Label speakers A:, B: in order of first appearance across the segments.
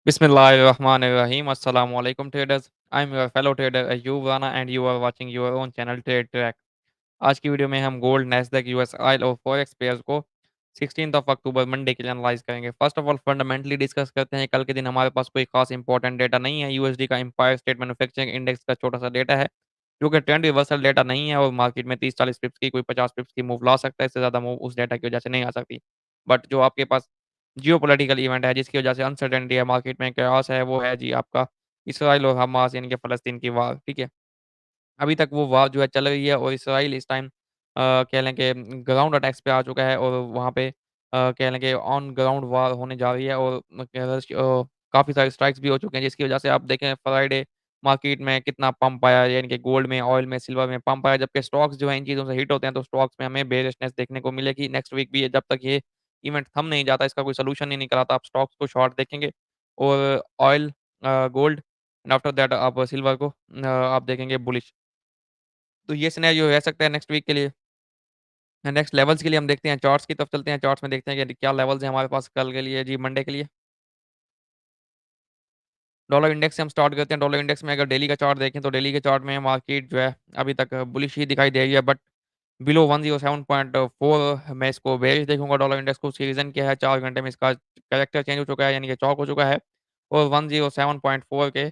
A: Bismillahirrahmanirrahim. Assalamu alaikum traders. I'm your fellow trader Ayub Rana and you are watching your own channel Trade Track. आज की video में हम gold, Nasdaq, US oil और forex pairs को 16 अक्टूबर Monday के लिए analyse करेंगे। First of all fundamentally discuss करते हैं। कल के दिन हमारे पास कोई खास इंपॉर्टेंट डेटा नहीं है। यूएसडी का एम्पायर स्टेट मैन्युफैक्चरिंग इंडेक्स का छोटा सा डेटा है जो कि ट्रेंड रिवर्सल डेटा नहीं है और मार्केट में 30-40 पिप्स की कोई 50 पिप्स की मूव ला सकता है। इससे ज़्यादा मूव उस डेटा की वजह से नहीं आ सकती। बट जो आपके पास जियोपॉलिटिकल इवेंट है जिसकी वजह से अनसर्टेनिटी है मार्केट में, chaos है, वो है जी आपका इसराइल और हमास यानी कि फ़लस्तीन की वार, ठीक है? अभी तक वो वार जो है चल रही है और इसराइल इस टाइम कह लें कि ग्राउंड अटैक्स पे आ चुका है और वहाँ पे कह लें कि ऑन ग्राउंड वार होने जा रही है और काफ़ी सारे स्ट्राइक्स भी हो चुके हैं जिसकी वजह से आप देखें फ्राइडे मार्केट में कितना पंप आया यानी कि गोल्ड में, ऑयल में, सिल्वर में पंप आया जबकि स्टॉक्स जो हैं इन चीज़ों से हिट होते हैं तो स्टॉक्स में हमें बेयरिशनेस देखने को मिलेगी नेक्स्ट वीक भी जब तक ये इवेंट थम नहीं जाता इसका कोई सॉल्यूशन नहीं निकल आता आप स्टॉक्स को शॉर्ट देखेंगे और oil, gold and after that आप सिल्वर को आप देखेंगे बुलिश। तो ये सिनेरियो रह सकता है नेक्स्ट वीक के लिए। नेक्स्ट लेवल्स के लिए हम देखते हैं चार्ट्स की तरफ चलते हैं, चार्ट्स में देखते हैं कि क्या लेवल्स हैं हमारे पास कल के लिए जी मंडे के लिए। डॉलर इंडेक्स से हम स्टार्ट करते हैं, डॉलर इंडेक्स में अगर डेली का चार्ट देखें तो डेली के चार्ट में मार्केट जो है अभी तक बुलिश ही दिखाई दे रही है बट बिलो 107.4 मैं इसको बेयरिश देखूँगा डॉलर इंडेक्स को। उसकी रीज़न क्या है 4 घंटे में इसका कैरेक्टर चेंज हो चुका है यानी कि चौक हो चुका है और 107.4 के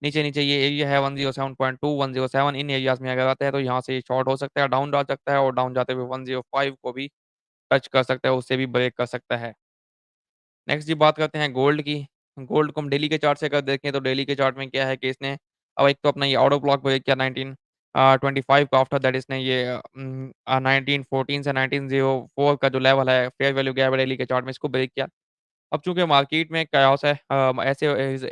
A: नीचे-नीचे ये एरिया है 107.2, 107 इन एरियाज़ में अगर आता है तो यहाँ से ये शॉर्ट हो सकता है, डाउन जा सकता है और डाउन जाते हुए 105 को भी टच कर सकता है, उससे भी ब्रेक कर सकता है। नेक्स्ट जी बात करते हैं गोल्ड की। गोल्ड को हम डेली के चार्ट से अगर देखें तो डेली के चार्ट में क्या है कि इसने अब एक तो अपना ये आउट ऑफ ब्लॉक ब्रेक किया 25 का आफ्टर दैट इसने ये 1914 से 1904 का जो लेवल है फेयर वैल्यू गैप डेली के चार्ट में इसको ब्रेक किया। अब चूँकि मार्केट में chaos है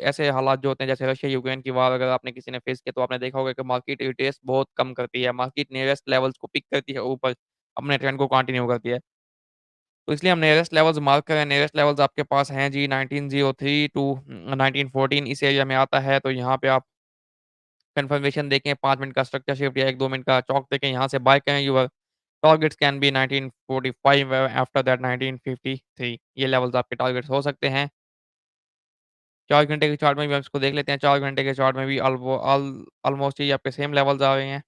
A: ऐसे हालात जो होते हैं जैसे रशिया यूक्रेन की वार अगर आपने किसी ने फेस किया तो आपने देखा होगा कि मार्केट रिट्रेस बहुत कम करती है। मार्केट नियरेस्ट लेवल्स को पिक करती है ऊपर अपने ट्रेंड को कंटिन्यू करती है। तो इसलिए हम नियरेस्ट लेवल्स मार्क करें, नियरेस्ट लेवल्स आपके पास हैं जी 1903 टू 1914 इस एरिया में आता है, तो यहाँ पे आप कन्फर्मेशन देखें 5 मिनट का स्ट्रक्चर शिफ्ट या 1-2 मिनट का चॉक देखें, यहाँ से बाय करें your targets can be 1945 after that 1953 ये लेवल्स आपके टारगेट्स हो सकते हैं। 4 घंटे के चार्ट में भी हम इसको देख लेते हैं, 4 घंटे के चार्ट में भी ऑलमोस्ट ये आपके सेम लेवल्स आ रहे हैं।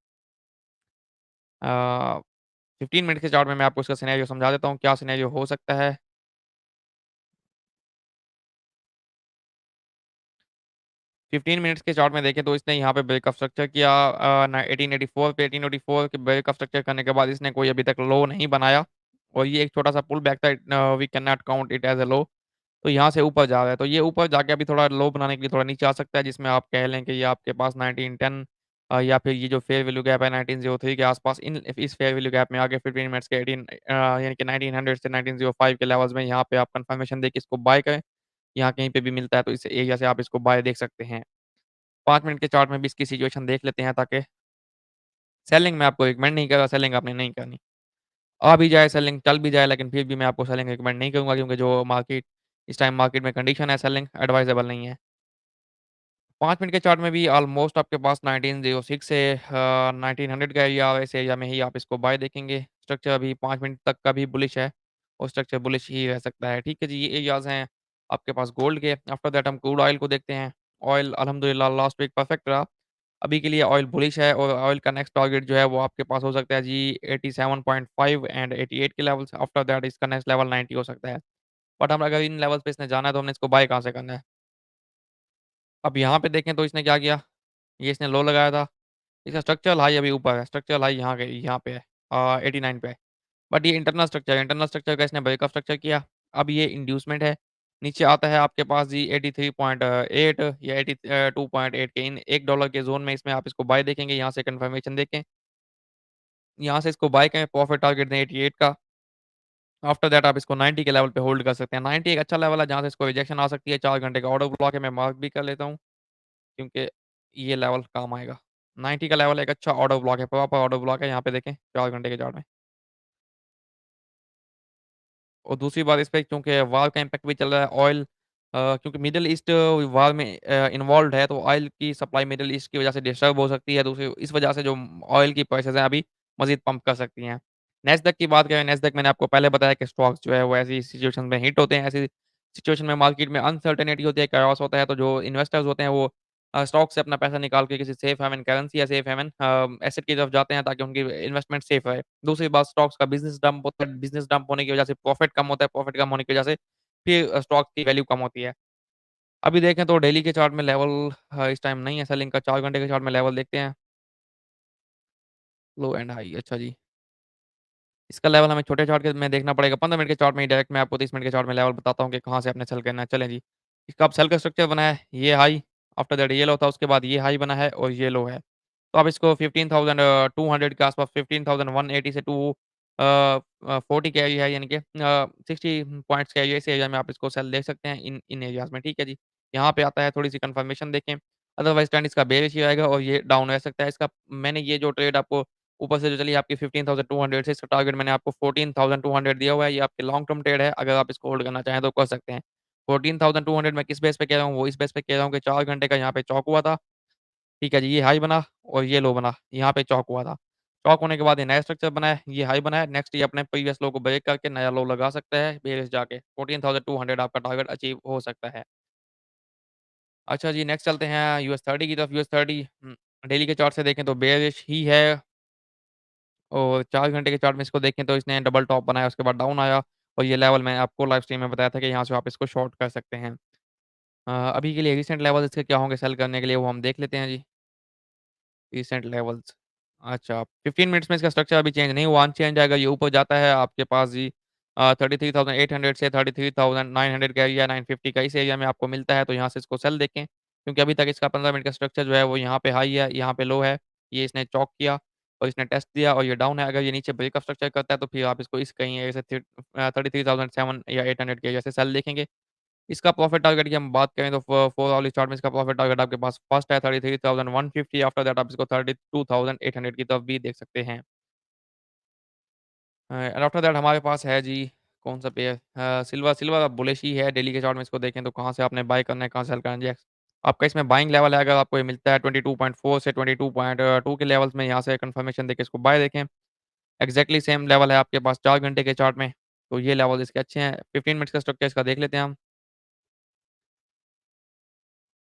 A: अ, 15 मिनट के चार्ट में मैं आपको इसका सिनेरियो समझा देता हूँ, क्या सिनेरियो हो सकता है। 15 मिनट्स के चार्ट में देखें तो इसने यहाँ पे ब्रेकअप स्ट्रक्चर किया 1884 पे 1884 के ब्रेकअप स्ट्रक्चर करने के बाद इसने कोई अभी तक लो नहीं बनाया और ये एक छोटा सा पुल बैक था we can not count it as a low. तो यहाँ से ऊपर जा रहा है तो ये ऊपर जाके अभी थोड़ा लो बनाने के लिए थोड़ा नीचे आ सकता है जिसमें आप कह लें कि ये आपके पास 1910 या फिर ये जो फेयर वैल्यू गैप है 1903 के आसपास इन इस फेयर वैल्यू गैप में आगे 15 मिनट्स के 18 यानी कि 1900 से 1905 के लेवल्स में यहाँ पे आप कंफर्मेशन देके इसको बाय करें। यहाँ कहीं पे भी मिलता है तो इस एरिया से आप इसको बाय देख सकते हैं। 5 मिनट के चार्ट में भी इसकी सिचुएशन देख लेते हैं ताकि सेलिंग मैं आपको रिकमेंड नहीं कर रहा, सेलिंग आपने नहीं करनी। आ भी जाए सेलिंग, चल भी जाए लेकिन फिर भी मैं आपको सेलिंग रिकमेंड नहीं करूँगा क्योंकि जो मार्केट इस टाइम मार्केट में कंडीशन है सेलिंग एडवाइजेबल नहीं है। 5 मिनट के चार्ट में भी ऑलमोस्ट आपके पास 1906 से 1900 का एरिया इस एरिया में ही आप इसको बाय देखेंगे। स्ट्रक्चर अभी 5 मिनट तक का भी बुलिश है और स्ट्रक्चर बुलिश ही रह सकता है। ठीक है जी, ये एरियाज़ हैं आपके पास गोल्ड के। आफ्टर दैट हम क्रूड ऑयल को देखते हैं। ऑयल अल्हम्दुलिल्लाह लास्ट वीक परफेक्ट रहा। अभी के लिए ऑयल बुलिश है और ऑयल का नेक्स्ट टारगेट जो है वो आपके पास हो सकता है जी 87.5 एंड 88 के लेवल्स। आफ्टर दैट इसका नेक्स्ट लेवल 90 हो सकता है। बट हम अगर इन लेवल्स पे इसने जाना है तो हमने इसको बाय कहाँ से करना है? अब यहाँ पे देखें तो इसने क्या किया? ये इसने लो लगाया था। इसका स्ट्रक्चरल हाई अभी ऊपर है, स्ट्रक्चरल हाई यहाँ पे है 89 पे है। बट ये इंटरनल स्ट्रक्चर का इसने ब्रेकअप स्ट्रक्चर किया। अब ये इंड्यूसमेंट है। नीचे आता है आपके पास जी 83.8 या 82.8 के इन $1 के ज़ोन में इसमें आप इसको बाय देखेंगे, यहाँ से कन्फर्मेशन देखें। यहाँ से इसको बाय करें, प्रॉफिट टारगेट दें 88 का। आफ्टर दैट आप इसको 90 के लेवल पे होल्ड कर सकते हैं। 90 एक अच्छा लेवल है जहाँ से इसको रिजेक्शन आ सकती है। 4 घंटे का ऑर्डर ब्लॉक है, मैं मार्क भी कर लेता हूँ क्योंकि ये लेवल काम आएगा। 90 का लेवल एक अच्छा ऑर्डर ब्लॉक है, प्रॉपर ऑर्डर ब्लॉक है, यहाँ पे देखें 4 घंटे के चार्ट में। और दूसरी बात इस पे क्योंकि वार का इम्पैक्ट भी चल रहा है ऑयल क्योंकि मिडल ईस्ट वार में इन्वॉल्व्ड है तो ऑयल की सप्लाई मिडल ईस्ट की वजह से डिस्टर्ब हो सकती है। दूसरी इस वजह से जो ऑयल की प्राइसेज़ हैं अभी मज़ीद पंप कर सकती हैं। नैस्डैक की बात करें, नैस्डैक मैंने आपको पहले बताया कि स्टॉक्स जो है वो ऐसी सिचुएशन में हिट होते हैं, ऐसी सिचुएशन में मार्केट में अनसर्टेनिटी होती है, chaos होता है, तो जो इन्वेस्टर्स होते हैं वो स्टॉक से अपना पैसा निकाल के किसी सेफ हेवन करेंसी या सेफ हेवन एसेट की तरफ जाते हैं ताकि उनकी इन्वेस्टमेंट सेफ रहे। दूसरी बात स्टॉक्स का बिज़नेस डंप होता है, बिज़नेस डंप होने की वजह से प्रॉफिट कम होता है, प्रॉफिट कम होने की वजह से फिर स्टॉक की वैल्यू कम होती है। अभी देखें तो डेली के चार्ट में लेवल इस टाइम नहीं है सेलिंग का, 4 घंटे के चार्ट में लेवल देखते हैं, लो एंड हाई अच्छा जी। इसका लेवल हमें छोटे चार्ट के में देखना पड़ेगा, 15 मिनट के चार्ट में ही डायरेक्ट मैं आपको 30 मिनट के चार्ट में लेवल बताता हूँ कि कहाँ से आपने सेल करना है। चलें जी, इसका अब सेल का स्ट्रक्चर बना है, ये हाई, आफ्टर दैट ये लो था, उसके बाद ये हाई बना है और ये लो है। तो आप इसको 15,200 के आस-पास 15,180 से टू 40 के एरिया है यानी कि 60 पॉइंट्स के एरिया, इस एरिया में आप इसको सेल देख सकते हैं इन एरियाज़ में, ठीक है जी। यहाँ पे आता है थोड़ी-सी कन्फर्मेशन देखें, अदरवाइज़ ट्रेंड इसका बेयरिश ही आएगा और ये डाउन रह सकता है। इसका मैंने ये जो ट्रेड आपको ऊपर से जो चली आपकी 15,200 से इसका टारगेट मैंने आपको 14,200 दिया हुआ है। ये आपके लॉन्ग टर्म ट्रेड है, अगर आप इसको होल्ड करना चाहें तो कर सकते हैं। 14,200 मैं किस बेस पे कह रहा हूँ, वो इस बेस पे कह रहा हूँ कि 4 घंटे का यहाँ पे चौक हुआ था, ठीक है जी, ये हाई बना और ये लो बना, यहाँ पे चौक हुआ था। चौक होने के बाद ये नया स्ट्रक्चर बना है, ये हाई बना है, नेक्स्ट ये अपने प्रीवियस लो को ब्रेक करके नया लो लगा सकता है, बेयरिश जाके 14,200 आपका टारगेट अचीव हो सकता है। अच्छा जी, नेक्स्ट चलते हैं यूएस 30 की तरफ, यूएस 30 डेली के चार्ट से देखें तो बेयरिश ही है। और 4 घंटे के चार्ट में इसको देखें तो इसने डबल टॉप बनाया, उसके बाद डाउन आया और ये लेवल मैंने आपको लाइव स्ट्रीम में बताया था कि यहाँ से आप इसको शॉर्ट कर सकते हैं। अभी के लिए रीसेंट लेवल इसके क्या होंगे सेल करने के लिए वो हम देख लेते हैं जी, रीसेंट लेवल्स। अच्छा, 15 मिनट्स में इसका स्ट्रक्चर अभी चेंज नहीं हुआ, अनचेंज आएगा, ये ऊपर जाता है आपके पास जी 33,800 से 33,900 का एरिया 950 का इस एरिया में आपको मिलता है, तो यहाँ से इसको सेल देखें। क्योंकि अभी तक इसका 15 मिनट का स्ट्रक्चर जो है वो यहाँ पे हाई है, यहाँ पे लो है। ये इसने चॉक किया और इसने टेस्ट दिया और ये डाउन है। अगर ये नीचे ब्रेकअप स्ट्रक्चर करता है तो फिर आप इसको इस कहीं ऐसे 33,700 या 800 के जैसे सेल देखेंगे। इसका प्रॉफिट टारगेट की हम बात करें तो फोर आवरली चार्ट में इसका प्रॉफिट टारगेट आपके पास फर्स्ट है 33,150, आफ्टर दैट आप इसको 32,800 की तरफ भी देख सकते हैं। एंड आफ्टर दैट हमारे पास है जी कौन-सा पेयर सिल्वर सिल्वर अब बुलिश ही है, डेली के चार्ट में इसको देखें तो कहाँ से आपने बाय करना है, कहाँ से सेल करना है। आपका इसमें बाइंग लेवल है, अगर आपको ये मिलता है 22.4 से 22.2 के लेवल्स में, यहाँ से कन्फर्मेशन देके इसको बाय देखें। एक्ज़ैक्टली सेम लेवल है आपके पास 4 घंटे के चार्ट में, तो ये लेवल इसके अच्छे हैं। 15 मिनट्स का स्ट्रक्चर इसका देख लेते हैं हम।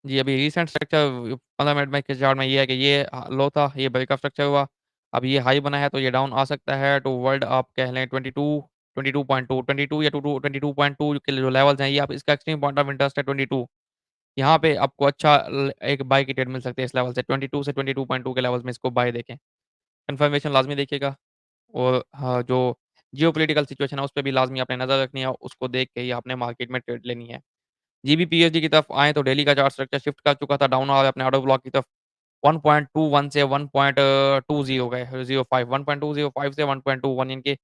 A: जी, अभी रिसेंट स्ट्रक्चर 15 मिनट में के चार्ट में ये है कि ये लो था, ये ब्रेकअप स्ट्रक्चर हुआ। अब ये हाई बना है तो ये डाउन आ सकता है टुवर्ड आप कह लें 22.2 22 या 22.2 के जो लेवल्स हैं, ये आप इसका एक्सट्रीम पॉइंट ऑफ इंटरेस्ट है 22। यहाँ पे आपको अच्छा एक बाय की ट्रेड मिल सकती है इस लेवल से 22 से 22.2 के लेवल्स में इसको बाय देखें। कन्फर्मेशन लाज़मी देखिएगा और हाँ, जो जियोपॉलिटिकल सिचुएशन है उस पे भी लाज़मी आपने नज़र रखनी है, उसको देख के ही आपने मार्केट में ट्रेड लेनी है। जीबीपीएसडी की तरफ आएँ तो डेली का चार्ट स्ट्रक्चर शिफ्ट कर चुका था डाउन और अपने ऑर्डर ब्लॉक की तरफ 1.21 से 1.20 गए 05 1.205 से 1.21 इनके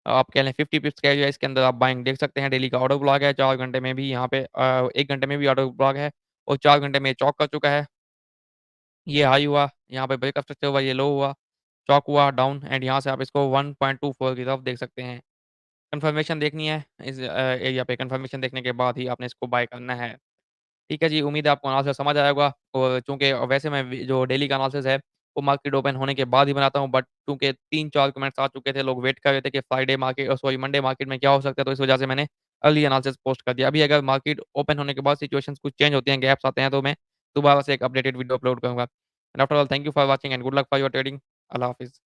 A: आप कह लें 50 पिप्स का एरिया इसके अंदर आप बाइंग देख सकते हैं। डेली का ऑर्डर ब्लॉक है 4 घंटे में भी यहाँ पे 1 घंटे में भी ऑर्डर ब्लॉक है और 4 घंटे में चौक कर चुका है। ये हाई हुआ, यहाँ पे ब्रेकअप स्ट्रक्चर हुआ, ये लो हुआ, चौक हुआ डाउन एंड यहाँ से आप इसको 1.24 की तरफ देख सकते हैं। कन्फर्मेशन देखनी है इस एरिया पे, कन्फर्मेशन देखने के बाद ही आपने इसको बाय करना है। ठीक है जी, उम्मीद है आपको एनालिसिस समझ आया होगा और चूँकि वैसे मैं जो डेली का एनालिसिस है, वो मार्केट ओपन होने के बाद ही बनाता हूँ, बट चूँकि 3-4 कमेंट्स आ चुके थे, लोग वेट कर रहे थे कि Friday market sorry Monday market में क्या हो सकता है, तो इस वजह से मैंने अर्ली एनालिसिस पोस्ट कर दिया। अभी अगर मार्केट ओपन होने के बाद सिचुएशंस कुछ चेंज होती हैं, गैप्स आते हैं, तो मैं दोबारा से एक अपडेटेड वीडियो अपलोड करूँगा। And after all thank you for watching and good luck for your trading. अल्लाह हाफ़िज़।